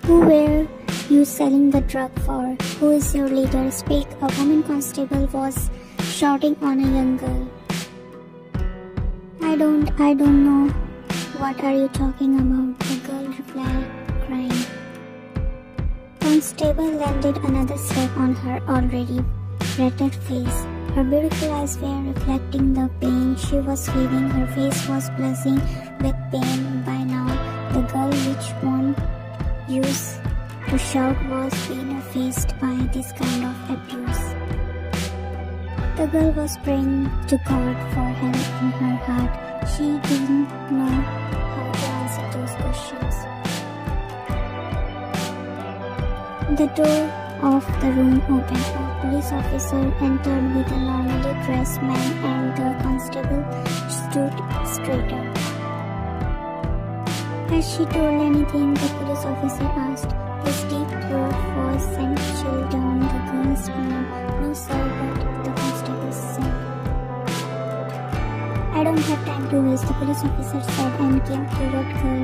Who were you selling the drug for? Who is your leader? Speak, a woman constable was shouting on a young girl. I don't know. What are you talking about? The girl replied, crying. Constable landed another slap on her already rattled face. Her beautiful eyes were reflecting the pain she was feeling. Her face was blushing with pain. By now, the girl which one used to shout was being faced by this kind of abuse. The girl was praying to God for help in her heart. She didn't know how to answer those questions. The door of the room opened. A police officer entered with a normally dressed man and the constable stood straighter. Has she told anything? The police officer asked. His deep throat voice sent chill down the girl's spine. No sir, but the constable said. I don't have time to waste, the police officer said and came toward her.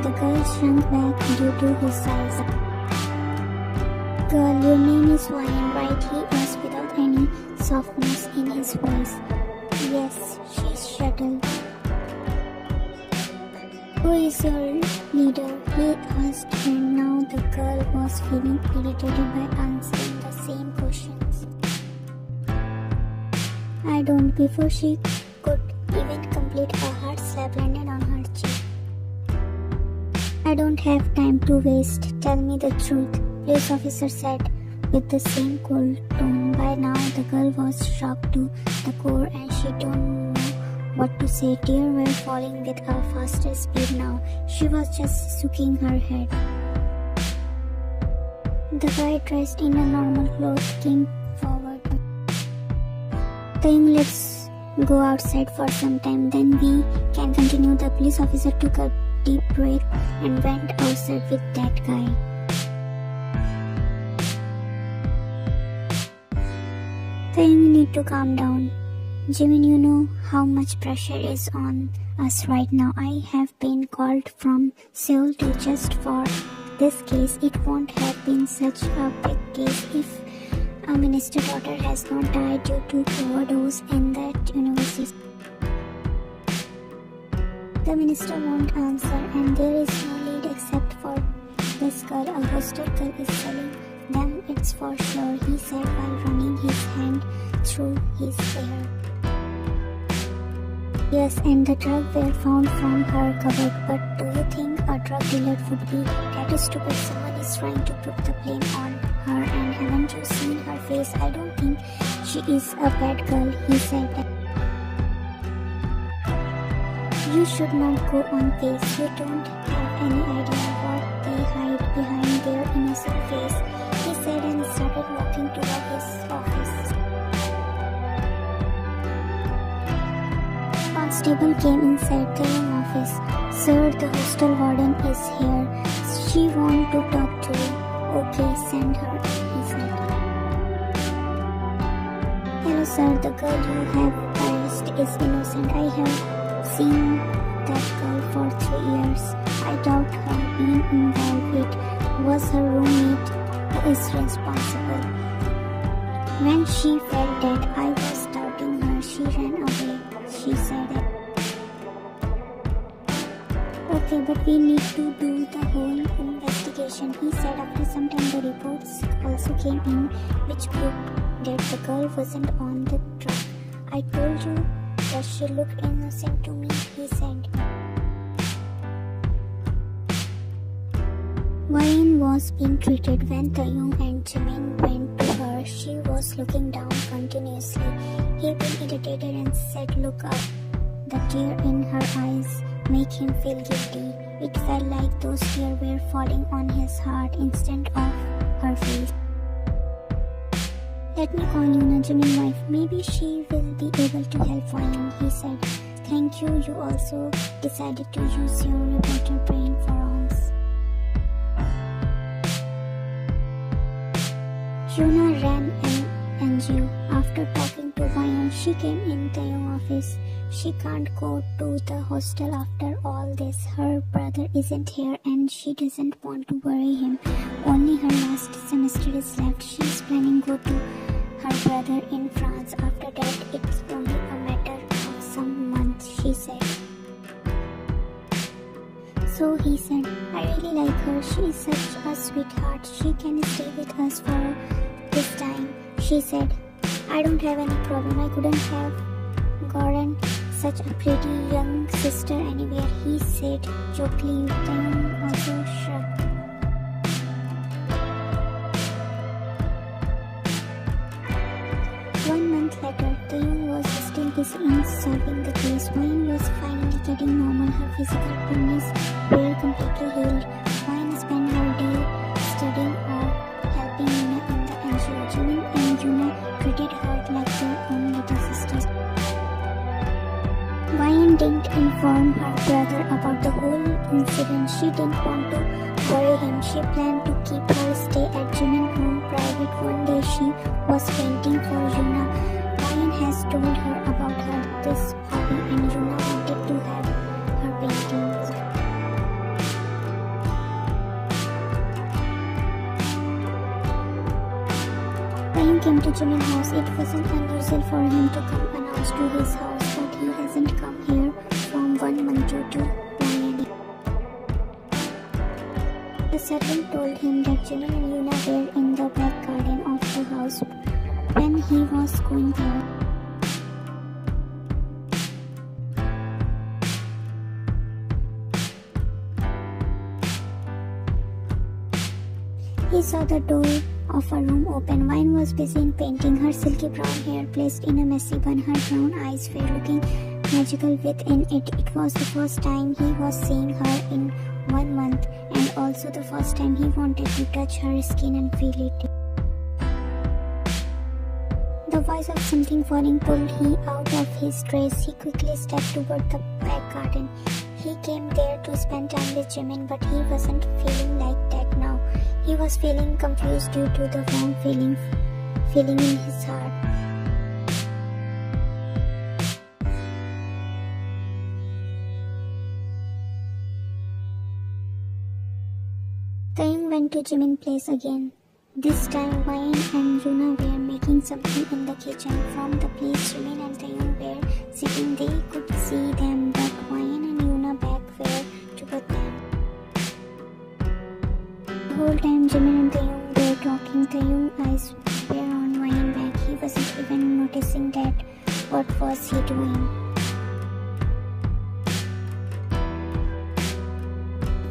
The girl shrunk back due to his size. Girl, your name is Wayne, right? He asked without any softness in his voice. Yes, she shuttled. Who is your leader? He asked, and now the girl was feeling irritated by answering the same questions. I don't. Before she could even complete, a hard slap landed on her cheek. I don't have time to waste. Tell me the truth, police officer said with the same cold tone. By now, the girl was shocked to the core and she don't know what to say. Tears were falling with a faster speed now. She was just shaking her head. The guy dressed in a normal clothes came forward. Taehyung, let's go outside for some time, then we can continue. The police officer took a deep breath and went outside with that guy. Taehyung, need to calm down. Jimin, you know how much pressure is on us right now. I have been called from Seoul to just for this case. It won't have been such a big case if a minister's daughter has not died due to overdose in that university. The minister won't answer, and there is no lead except for this girl. A hostel girl is selling them, it's for sure, he said while running his hand through his hair. Yes, and the drugs were found from her cupboard, but do you think a drug dealer would be that stupid? Someone is trying to put the blame on her, and haven't you seen her face? I don't think she is a bad girl, he said. You should not go on face. You don't have any idea what they hide behind their innocent face, he said and started walking toward his office. Constable came inside the office. Sir, the hostel warden is here. She wants to talk to you. Okay, send her, he said. Hello sir, the girl you have arrested is innocent. I have seen that girl for 3 years. I doubt her being involved. It was her roommate who is responsible. When she felt that I was doubting her, she ran away, she said. Okay, but we need to do the whole investigation, he said. After some time, the reports also came in which proved that the girl wasn't on the drug. I told you that she looked innocent to me, he said. Wayne was being treated when Taehyung and Jimin went to her. She was looking down continuously. He became irritated and said, look up. The tear in her eyes made him feel guilty. It felt like those tears were falling on his heart instead of her face. Let me call Yuna, Jimin's wife. Maybe she will be able to help Wayne, he said. Thank you. You also decided to use your reporter brain for once. Yuna ran and NGO. After talking to Wayne, she came in Taehyung office. She can't go to the hostel after all this. Her brother isn't here and she doesn't want to worry him. Only her last semester is left. She's planning to go to her brother in France. After that, it's only a matter of some months, she said. So he said, I really like her. She is such a sweetheart. She can stay with us for this time. She said, I don't have any problem. I couldn't have gotten such a pretty young sister anywhere, he said jokingly. Taehyung also shrugged. One month later, Taehyung was still busy in solving the case. Wayne was finally getting normal. Her physical burns were completely healed. Wayne spent her day studying or helping Yuna in the NGO. Jimin and Yuna treated her like their own little sisters. Wayne didn't inform her brother about the whole incident. She didn't want to worry him. She planned to keep her stay at Jimin's room private. One day she was painting for Yuna. Wayne has told her about this hobby and Yuna wanted to have her paintings. Taehyung came to Jimin's house. It wasn't unusual for him to come unannounced to his house, but he hasn't come here from 1 month due to planning. The servant told him that Jimin and Yuna were in the back garden of the house when he was going there. He saw the door of a room open. Wayne was busy in painting. Her silky brown hair placed in a messy bun. Her brown eyes were looking magical within it. It was the first time he was seeing her in 1 month, and also the first time he wanted to touch her skin and feel it. The voice of something falling pulled him out of his trace. He quickly stepped toward the back garden. He came there to spend time with Jimin, but he wasn't feeling like that now. He was feeling confused due to the wrong feeling in his heart. Taehyung went to Jimin's place again. This time, Wayne and Yuna were making something in the kitchen. From the place Jimin and Taehyung were sitting, they could see them, but Wayne and Yuna back were together. The whole time Jimin and Taehyung were talking, Taehyung's eyes were on Wayne back. He wasn't even noticing that. What was he doing?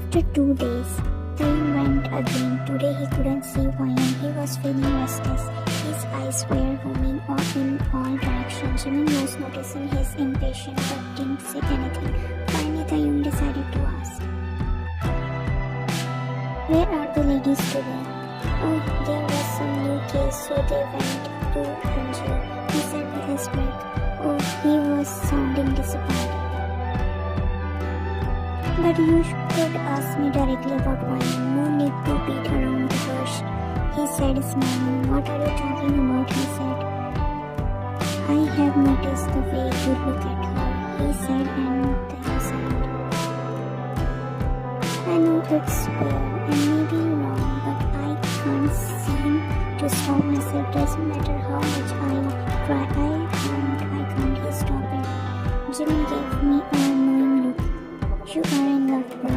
After 2 days, Taehyung went again. Today he couldn't see Wayne. He was feeling restless. His eyes were roaming in all directions. Jimin was noticing his impatience but didn't say anything. Finally, Taehyung decided to ask, where are the ladies today? Oh, there was some new case, so they went to NGO. He said with a smirk. Oh, he was sounding disappointed. But you could ask me directly about Wayne. No need to beat around the bush, he said, smiling. What are you talking about? He said. I have noticed the way you look at her, he said, and then sighed. I know it's weird and maybe wrong, but I can't seem to stop myself. Doesn't matter how much I try, I can't stop it. Jimin gave me a knowing look. You are in love, bro.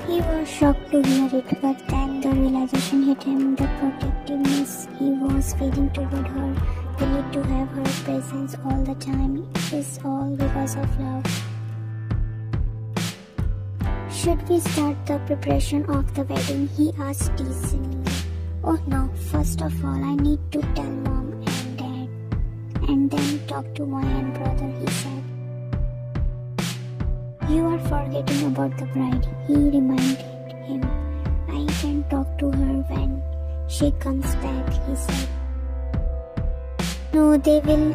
He was shocked to hear it, but then the realization hit him. The protectiveness he was feeling toward her, the need to have her presence all the time, is all because of love. Should we start the preparation of the wedding? He asked teasingly. Oh no, first of all I need to tell mom and dad, and then talk to my young brother, he said. You are forgetting about the bride, he reminded him. I can talk to her when she comes back, he said. No, they will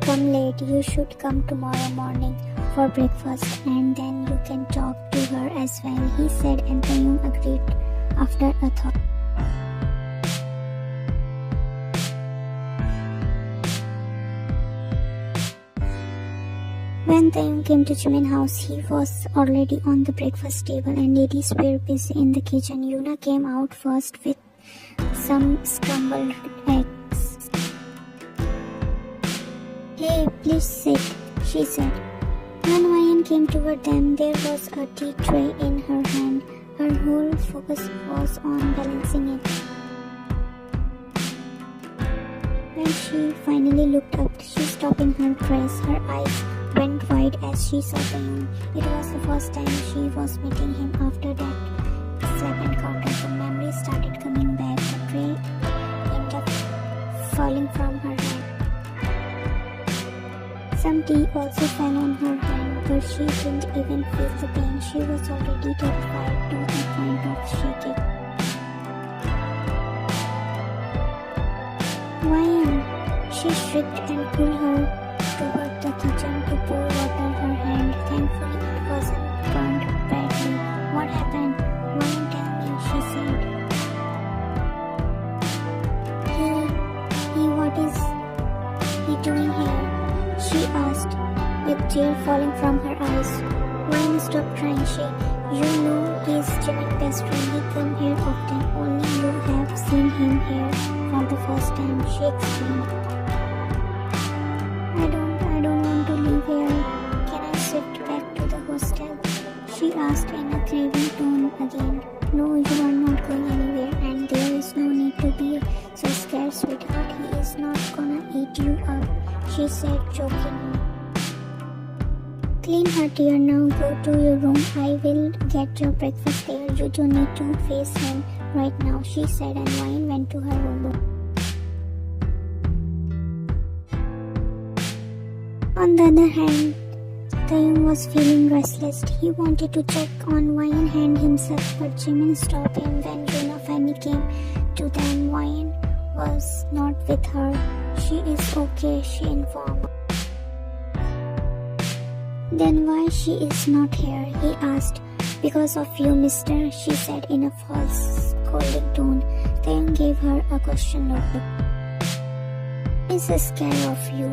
come late. You should come tomorrow morning for breakfast and then you can talk to her as well, he said, and Taehyung agreed after a thought. When Taehyung came to Jimin's house, he was already on the breakfast table and ladies were busy in the kitchen. Yuna came out first with some scrambled eggs. "Hey, please sit," she said. When Ryan came toward them, there was a tea tray in her hand. Her whole focus was on balancing it. When she finally looked up, she stopped in her dress. Her eyes went wide as she saw Taehyung. It was the first time she was meeting him after that slap encounter. The memories started coming back. The tray ended up falling from her hand. Some tea also fell on her hand, but she didn't even feel the pain. She was already terrified to the point of shaking. "Ryan!" She shrieked and pulled her toward the kitchen to pour water her hand. Thankfully, it wasn't burned badly. "What happened? Ryan, tell me," she said. What is he doing here?" she asked, with tears falling from her eyes. "Ryan, stop crying," "You know he's Jimin's best friend. He come here often. Only you have seen him here for the first time," she explained. I don't want to leave here. Can I shift back to the hostel?" she asked in a craving tone again. "No, you are not going anywhere, and there is no need to be so scared, sweetheart. He is not gonna eat you up," she said jokingly. "Clean her tear now. Go to your room. I will get your breakfast there. You don't need to face him right now," she said, and Ryan went to her room. On the other hand, Taehyung was feeling restless. He wanted to check on Ryan hand himself, but Jimin stopped him when Yuna finally came to them. Ryan was not with her. "She is okay," she informed. "Then why she is not here?" he asked. "Because of you, mister," she said in a false, scolding tone. Taehyung gave her a question look. "Is scared of you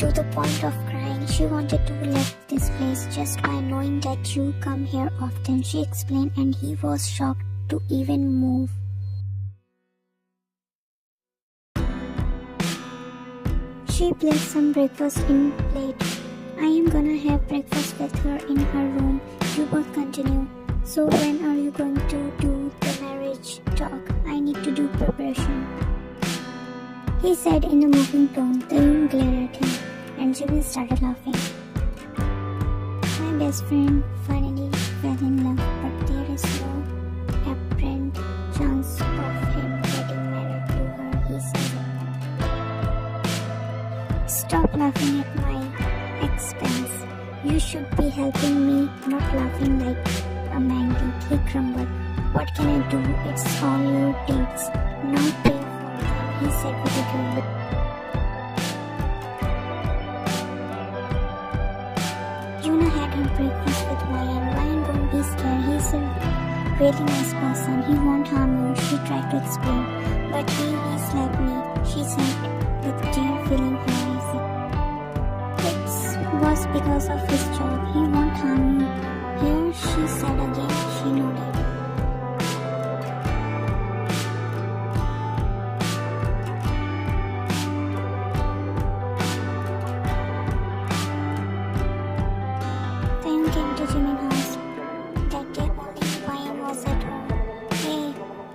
to the point of crying. She wanted to leave this place just by knowing that you come here often," she explained, and he was shocked to even move. She placed some breakfast in plate. "I am gonna have breakfast with her in her room. You both continue. So when are you going to do the marriage talk? I need to do preparation," he said in a mocking tone. Taehyung glared at him, and Jimin started laughing. My best friend finally fell in love, but there is no apparent chance of him getting married to her, he said. "Stop laughing at my expense. You should be helping me, not laughing like a mangy," he grumbled. "What can I do? It's all your dates. Now pay for them," he said with a grin. Yuna had her breakfast with Ryan. "Ryan, don't be scared. He's a really nice person. He won't harm you," she tried to explain. "But he's like me," she said, with tear filling her eyes. "It was because of his job. He won't harm you." "Here," she said again. She nodded. Taehyung came to Jimin's house. That day only Ryan was at home. "Hey,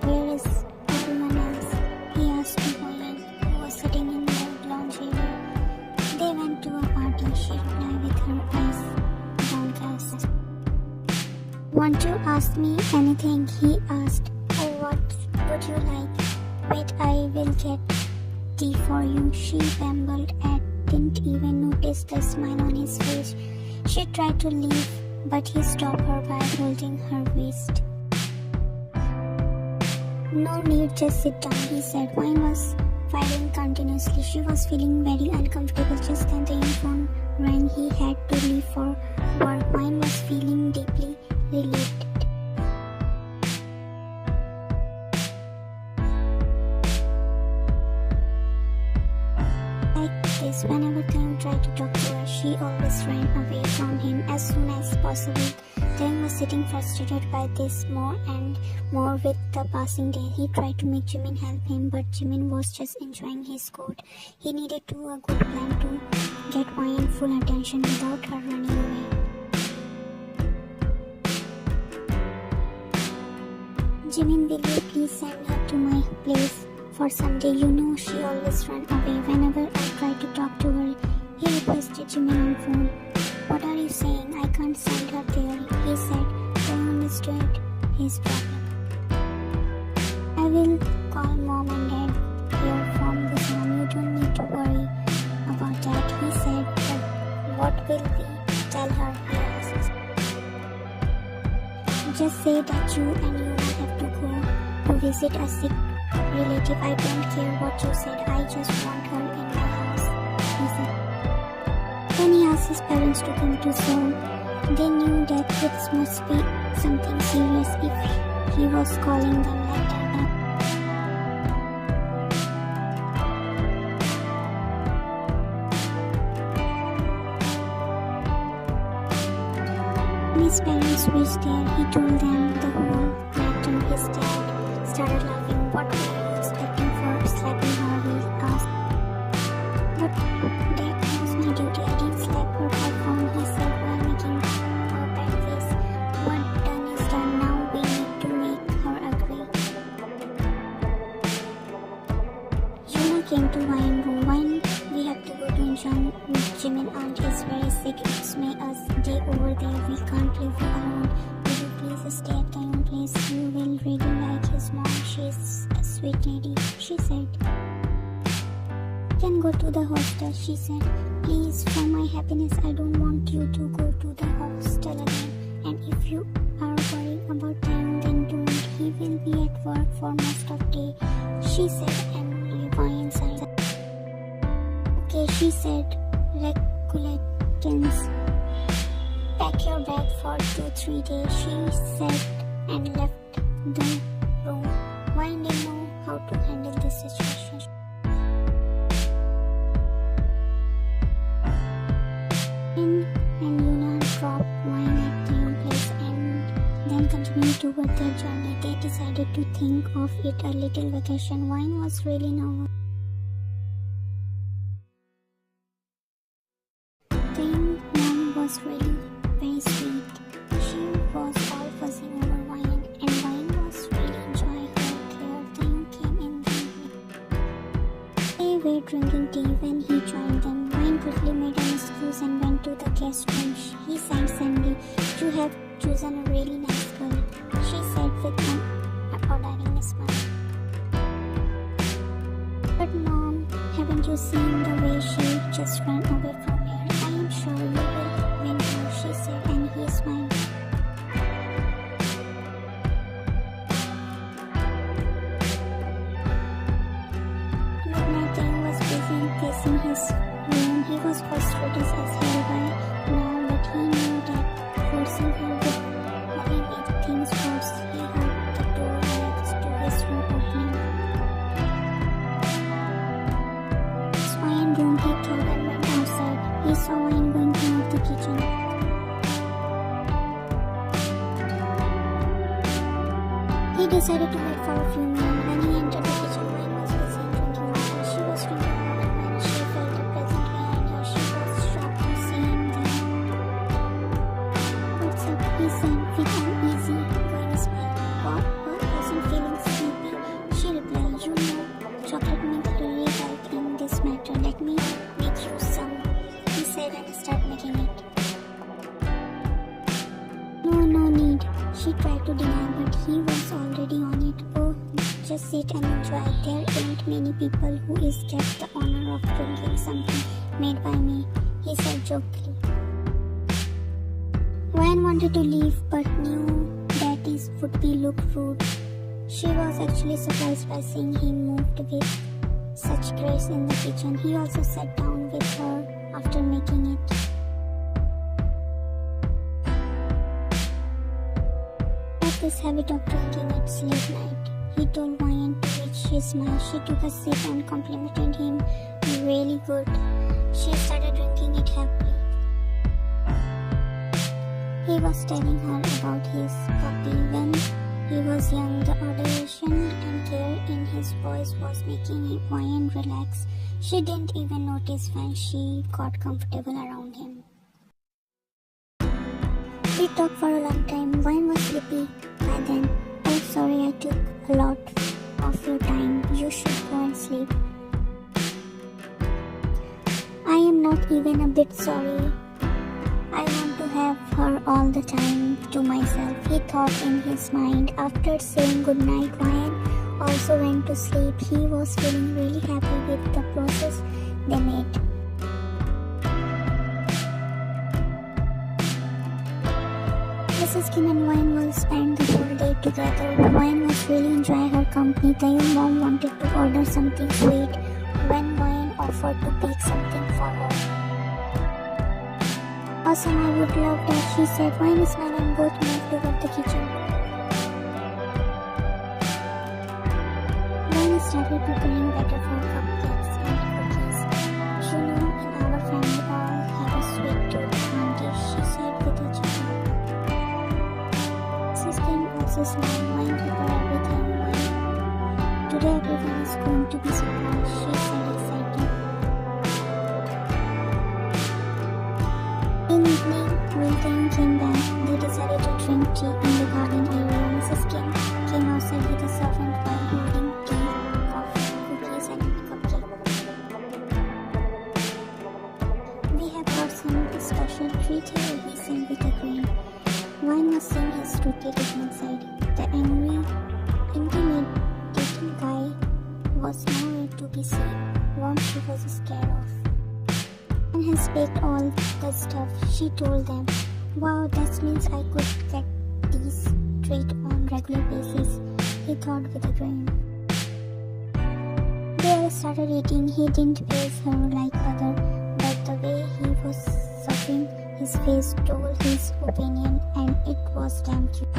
where is everyone else?" he asked Ryan, who was sitting in the lounge area. "They went to a party," she replied with her eyes downcast. "Want to ask me anything?" he asked. "Oh, what would you like?" "Wait, I will get tea for you," she bambled and didn't even notice the smile on his face. She tried to leave, but he stopped her by holding her waist. "No need, just sit down," he said. Wine was firing continuously. She was feeling very uncomfortable. Just then the phone rang. He had to leave for work. Wine was feeling deeply relieved. Like this, whenever Taehyung tried to talk to her, she she always ran away from him as soon as possible. Taehyung was sitting frustrated by this more and more with the passing day. He tried to make Jimin help him, but Jimin was just enjoying his coat. He needed to do a good plan to get Wayne full attention without her running away. Jimin, will you please send her to my place for Sunday? You know she always runs away whenever I try to talk to her. He requested Jimin on phone. What are you saying? I can't send her there, he said. I understood his problem. I will call mom and dad here from Busan. You don't need to worry about that, he said. But what will we tell her? He asked. Just say that you and Yuna have to go to visit a sick relative. I don't care what you said. I just want her in my house, he said. When he asked his parents to come to Seoul, they knew that this must be something serious if he was calling them like that. When his parents reached there, he told them the whole matter. His dad started laughing. What were you expecting for slapping her? He asked. But Dad, that was my duty. I didn't slap her phone, he said while making a bad face. What done is done. Now we need to make her agree. Yuna came to Wayne's room. Wayne, we have to go to enjoy with Jimin. Aunt is very sick. It's made us day over there. We can't leave her alone. Will you please stay at Taehyung place? You will really like his mom. She's a sweet lady, she said. Can go to the hostel, she said. Please, for my happiness, I don't want you to go to the hostel again. And if you are worried about Taehyung, then don't. He will be at work for most of the day, she said, and Wayne sighed. Okay, she said. Regulations. Pack your bag for 2-3 days, she said, and left the room. Wayne didn't know how to handle this situation. And Yuna dropped Wayne at Taehyung place and then continued toward their journey. They decided to think of it a little vacation. Wayne was really nervous. Taehyung's mom was really very sweet. She was all fussing over Wayne, and Wayne was really enjoying her care. Taehyung came in the evening. They were drinking tea when he joined them. Wayne quickly made an excuse and went to the guest room. He said, Sandy, you have chosen a really nice girl, she said with an ordinary smile. But mom, haven't you seen the way she just ran away from here? I am sure you will win her, she said, and he smiled. Midnight, Taehyung was busy pacing his room. He was frustrated as hell by now, but he knew that forcing her would only make things worse. He heard the door next to his room opening. It's Wayne's room, he thought, and went outside. He saw Wayne going toward the kitchen. He decided to wait for a few minutes. When he entered the kitchen, Wayne was busy drinking water. She was drinking water when she felt a presence behind her. She was shocked to see him there. What's up? He said, with an easy, going smile. What? Wasn't feeling sleepy? She replied, you know, chocolate milk really helped in this matter. Let me make you some, he said, and start making it. No need. She tried to deny, but he was already on it. Oh, just sit and enjoy. There ain't many people who is get the honor of drinking something made by me, he said jokingly. Wayne wanted to leave, but knew that it would be look rude. She was actually surprised by seeing him moved with such grace in the kitchen. He also sat down with her after making it. This habit of drinking at late night, he told Wayne, to which she smiled. She took a sip and complimented him. Really good. She started drinking it happily. He was telling her about his puppy when he was young. The adoration and care in his voice was making Ryan relax. She didn't even notice when she got comfortable around him. We talked for a long time. Ryan was sleepy by then. Oh, sorry, I took a lot of your time. You should go and sleep. I am not even a bit sorry. I want to have her all the time to myself, he thought in his mind. After saying goodnight, Ryan also went to sleep. He was feeling really happy with the process they made. Mrs. Kim and Ryan will spend the whole day together. Ryan was really enjoying her company. Taehyung mom wanted to order something sweet when Ryan offered to bake something for her. Awesome, I would love that, she said. Ryan smiled and both moved toward the kitchen. Ryan started preparing batter for cupcakes and cookies. You know, in our family all have a sweet tooth, auntie, she said with a chuckle. Mrs. Kim also smiled. Ryan prepared everything. Today everyone is going to be surprised, she said excited. In evening, when Taehyung came back, they decided to drink tea in the garden area. Mrs. Kim came outside with a servant boy holding tea, coffee, cookies and cupcakes. We have got some special treat here, he said with a grin. Ryan was seeing his rotating inside. The angry, intimidating guy was nowhere to be seen. What she was scared of. And has baked all the stuff, she told them. Wow, that means I could get these treats on regular basis, he thought with a grin. They all started eating. He didn't praise her like other, but the way he was suffering, his face told his opinion, and it was damn cute.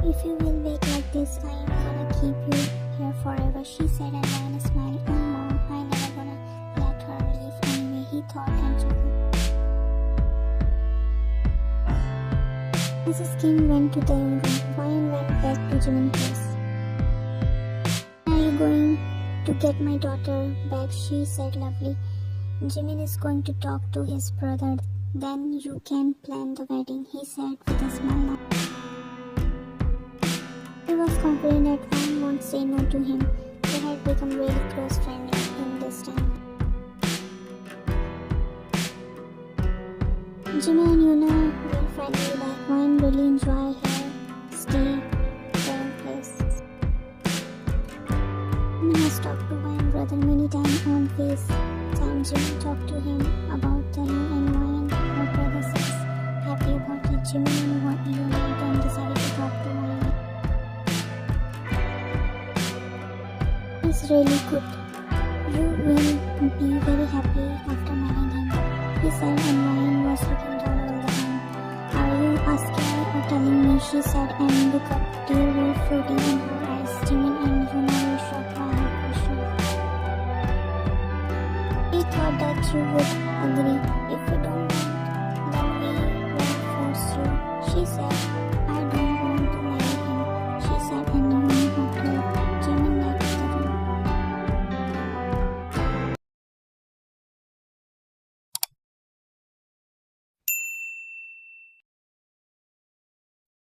If you will wait like this, I am gonna keep you here forever, she said, and Ryan smiled. Oh mom, I never gonna let her leave anyway, he thought and chuckled. Mrs. Kim went to the room. Ryan went back to Jimin's place. Are you going to get my daughter back? She said lovely. Jimin is going to talk to his brother. Then you can plan the wedding, he said with a smile. He was confident that Ryan won't say no to him. They had become really close friends in this time. Jimmy and Yuna were friendly, like Ryan really enjoy her stay their place. Jimmy has talked to Ryan's brother many times on FaceTime. Jimmy talked to him about Taehyung and Ryan. Her brother says happy about it. Jimmy and Yuna then decided to talk to Ryan. He's really good. You will be very happy after marrying him, he said, and Ryan was looking down all the time. Are you asking or telling me? She said, and look up. Tears were floating in her eyes. Jimin and Yuna were shocked by her question. We thought that you would agree. If you don't want, then we won't force you, she said.